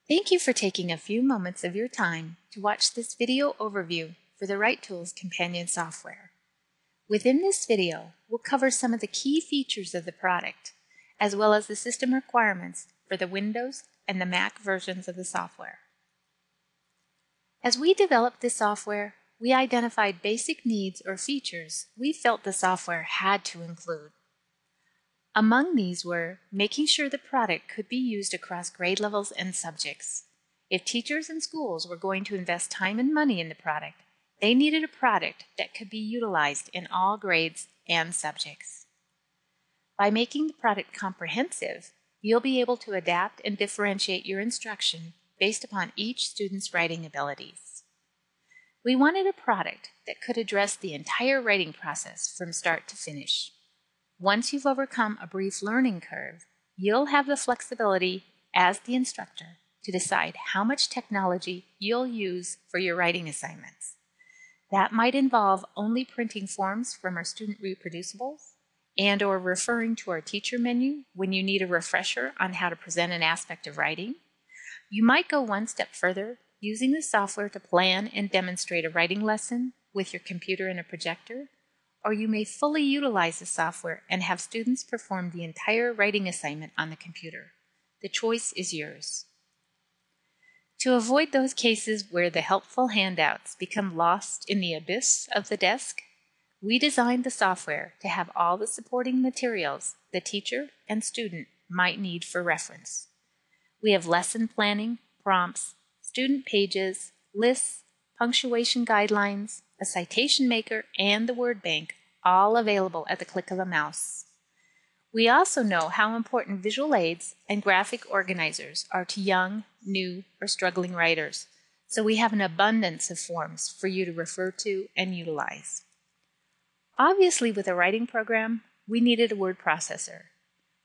Thank you for taking a few moments of your time to watch this video overview for the Write Tools companion software. Within this video, we'll cover some of the key features of the product, as well as the system requirements for the Windows and the Mac versions of the software. As we developed this software, we identified basic needs or features we felt the software had to include. Among these were making sure the product could be used across grade levels and subjects. If teachers and schools were going to invest time and money in the product, they needed a product that could be utilized in all grades and subjects. By making the product comprehensive, you'll be able to adapt and differentiate your instruction based upon each student's writing abilities. We wanted a product that could address the entire writing process from start to finish. Once you've overcome a brief learning curve, you'll have the flexibility as the instructor to decide how much technology you'll use for your writing assignments. That might involve only printing forms from our student reproducibles and/or referring to our teacher menu when you need a refresher on how to present an aspect of writing. You might go one step further, using the software to plan and demonstrate a writing lesson with your computer and a projector, or you may fully utilize the software and have students perform the entire writing assignment on the computer. The choice is yours. To avoid those cases where the helpful handouts become lost in the abyss of the desk, we designed the software to have all the supporting materials the teacher and student might need for reference. We have lesson planning, prompts, student pages, lists, punctuation guidelines, a citation maker, and the word bank, all available at the click of a mouse. We also know how important visual aids and graphic organizers are to young, new, or struggling writers, so we have an abundance of forms for you to refer to and utilize. Obviously, with a writing program, we needed a word processor.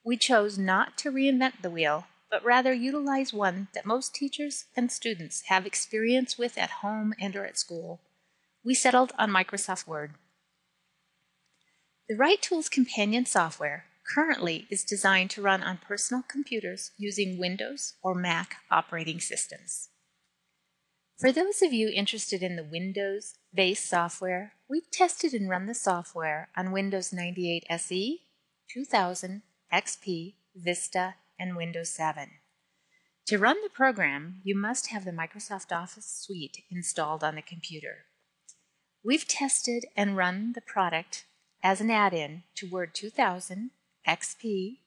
We chose not to reinvent the wheel, but rather utilize one that most teachers and students have experience with at home and/or at school. We settled on Microsoft Word. The Write Tools companion software currently is designed to run on personal computers using Windows or Mac operating systems. For those of you interested in the Windows-based software, we've tested and run the software on Windows 98 SE, 2000, XP, Vista, and Windows 7. To run the program, you must have the Microsoft Office suite installed on the computer. We've tested and run the product as an add-in to Word 2000, XP,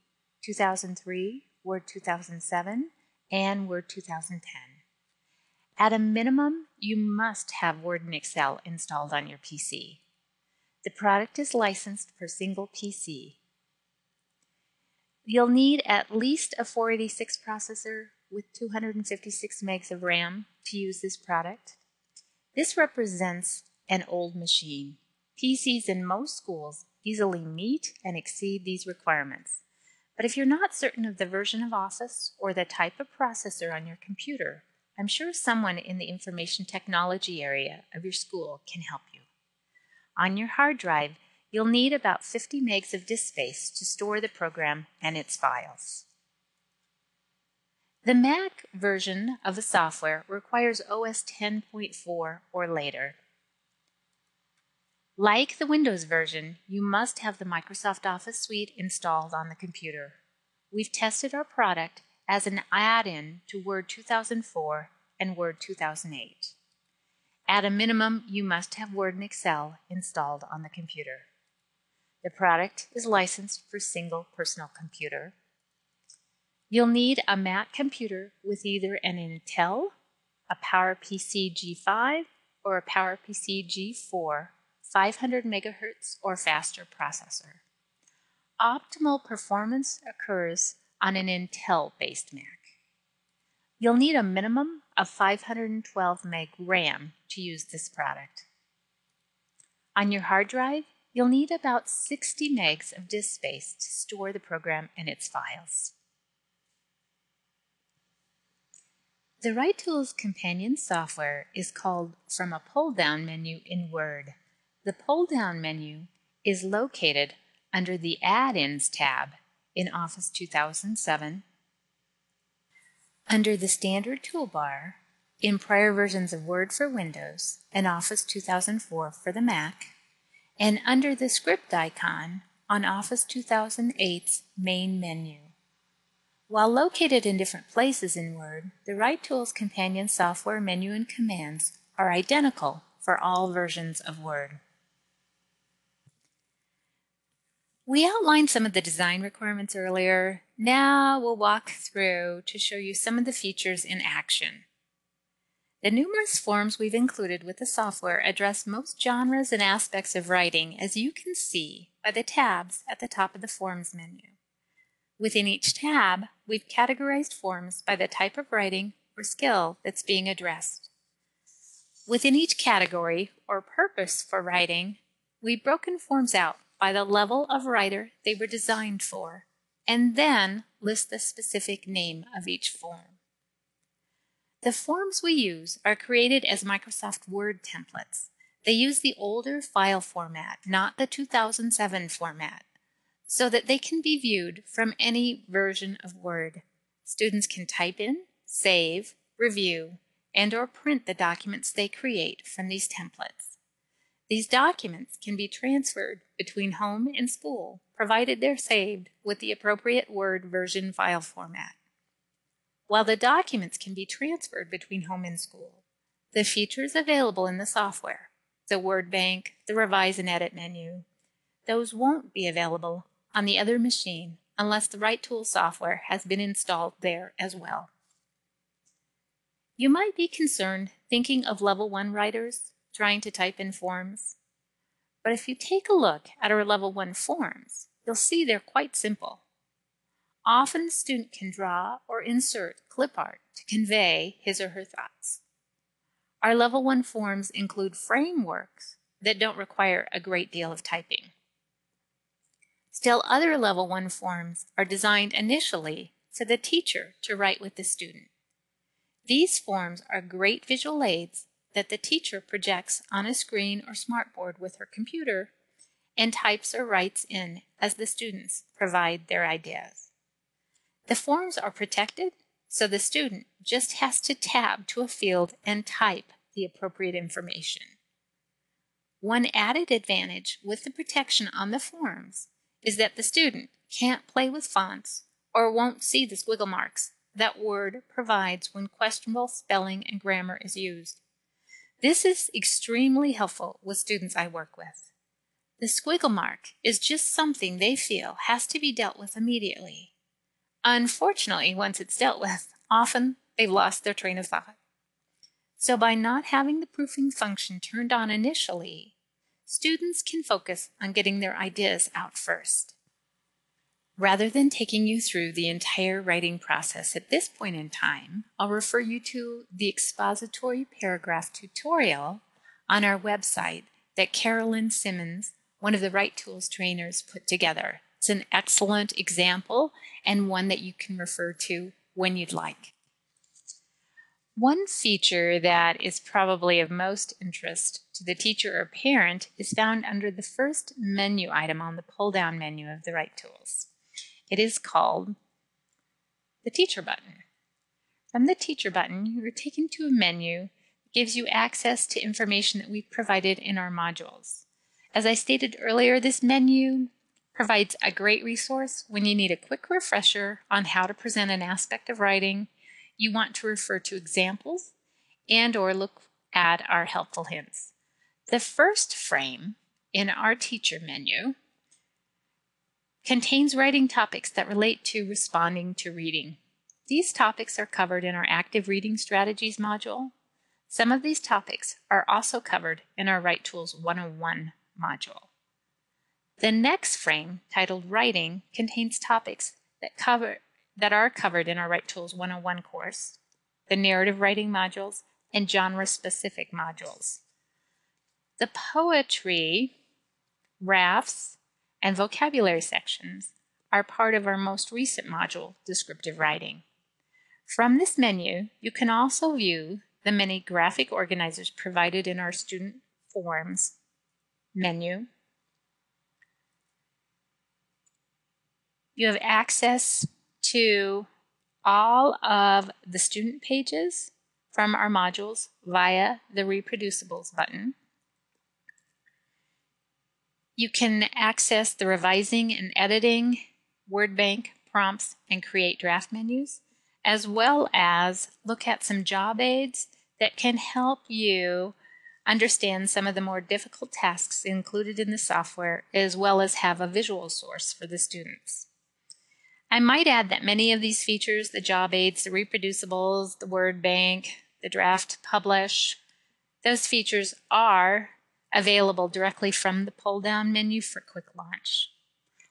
2003, Word 2007, and Word 2010. At a minimum, you must have Word and Excel installed on your PC. The product is licensed per single PC. You'll need at least a 486 processor with 256 megs of RAM to use this product. This represents an old machine. PCs in most schools easily meet and exceed these requirements. But if you're not certain of the version of Office or the type of processor on your computer, I'm sure someone in the information technology area of your school can help you. On your hard drive, you'll need about 50 megs of disk space to store the program and its files. The Mac version of the software requires OS 10.4 or later. Like the Windows version, you must have the Microsoft Office suite installed on the computer. We've tested our product as an add-in to Word 2004 and Word 2008. At a minimum, you must have Word and Excel installed on the computer. The product is licensed for single personal computer. You'll need a Mac computer with either an Intel, a PowerPC G5, or a PowerPC G4 500 MHz or faster processor. Optimal performance occurs on an Intel-based Mac. You'll need a minimum of 512 meg RAM to use this product. On your hard drive, you'll need about 60 megs of disk space to store the program and its files. The Write Tools companion software is called from a pull-down menu in Word. The pull-down menu is located under the Add-ins tab in Office 2007. Under the Standard toolbar, in prior versions of Word for Windows and Office 2004 for the Mac, and under the script icon on Office 2008's main menu. While located in different places in Word, the Right Tools companion software menu and commands are identical for all versions of Word. We outlined some of the design requirements earlier. Now we'll walk through to show you some of the features in action. The numerous forms we've included with the software address most genres and aspects of writing, as you can see by the tabs at the top of the Forms menu. Within each tab, we've categorized forms by the type of writing or skill that's being addressed. Within each category or purpose for writing, we've broken forms out by the level of writer they were designed for, and then list the specific name of each form. The forms we use are created as Microsoft Word templates. They use the older file format, not the 2007 format, so that they can be viewed from any version of Word. Students can type in, save, review, and/or print the documents they create from these templates. These documents can be transferred between home and school, provided they're saved with the appropriate Word version file format. While the documents can be transferred between home and school, the features available in the software, the Word Bank, the Revise and Edit menu, those won't be available on the other machine unless the Right Tools software has been installed there as well. You might be concerned thinking of Level 1 writers trying to type in forms. But if you take a look at our Level 1 forms, you'll see they're quite simple. Often the student can draw or insert clip art to convey his or her thoughts. Our Level 1 forms include frameworks that don't require a great deal of typing. Still, other Level 1 forms are designed initially for the teacher to write with the student. These forms are great visual aids that the teacher projects on a screen or smartboard with her computer and types or writes in as the students provide their ideas. The forms are protected, so the student just has to tab to a field and type the appropriate information. One added advantage with the protection on the forms is that the student can't play with fonts or won't see the squiggle marks that Word provides when questionable spelling and grammar is used. This is extremely helpful with students I work with. The squiggle mark is just something they feel has to be dealt with immediately. Unfortunately, once it's dealt with, often they've lost their train of thought. So by not having the proofing function turned on initially, students can focus on getting their ideas out first. Rather than taking you through the entire writing process at this point in time, I'll refer you to the expository paragraph tutorial on our website that Carolyn Simmons, one of the Right Tools trainers, put together. It's an excellent example and one that you can refer to when you'd like. One feature that is probably of most interest to the teacher or parent is found under the first menu item on the pull-down menu of the Right Tools. It is called the Teacher button. From the Teacher button, you are taken to a menu that gives you access to information that we've provided in our modules. As I stated earlier, this menu provides a great resource when you need a quick refresher on how to present an aspect of writing, you want to refer to examples, and/or look at our helpful hints. The first frame in our Teacher menu contains writing topics that relate to responding to reading. These topics are covered in our Active Reading Strategies module. Some of these topics are also covered in our Right Tools 101 module. The next frame, titled Writing, contains topics that are covered in our Right Tools 101 course, the narrative writing modules, and genre-specific modules. The poetry, rafts, and vocabulary sections are part of our most recent module, Descriptive Writing. From this menu, you can also view the many graphic organizers provided in our Student Forms menu. You have access to all of the student pages from our modules via the Reproducibles button. You can access the revising and editing, word bank, prompts, and create draft menus, as well as look at some job aids that can help you understand some of the more difficult tasks included in the software, as well as have a visual source for the students. I might add that many of these features, the job aids, the reproducibles, the word bank, the draft publish, those features are available directly from the pull-down menu for quick launch.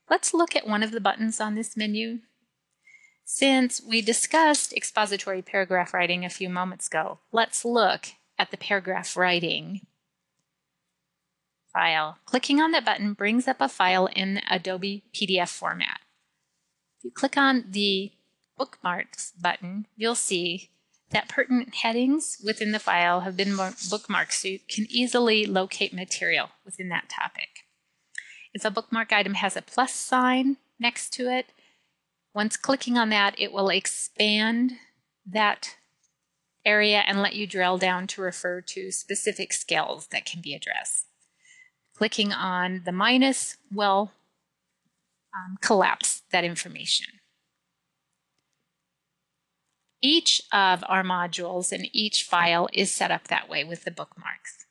Let's look at one of the buttons on this menu. Since we discussed expository paragraph writing a few moments ago, let's look at the paragraph writing file. Clicking on that button brings up a file in Adobe PDF format. If you click on the Bookmarks button, you'll see that pertinent headings within the file have been bookmarked so you can easily locate material within that topic. If a bookmark item has a plus sign next to it, once clicking on that, it will expand that area and let you drill down to refer to specific skills that can be addressed. Clicking on the minus will collapse that information. Each of our modules and each file is set up that way with the bookmarks.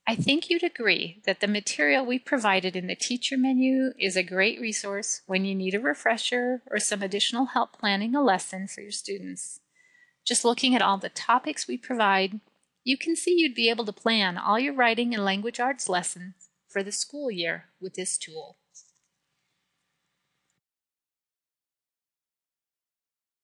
I think you'd agree that the material we provided in the teacher menu is a great resource when you need a refresher or some additional help planning a lesson for your students. Just looking at all the topics we provide, you can see you'd be able to plan all your writing and language arts lessons for the school year with this tool.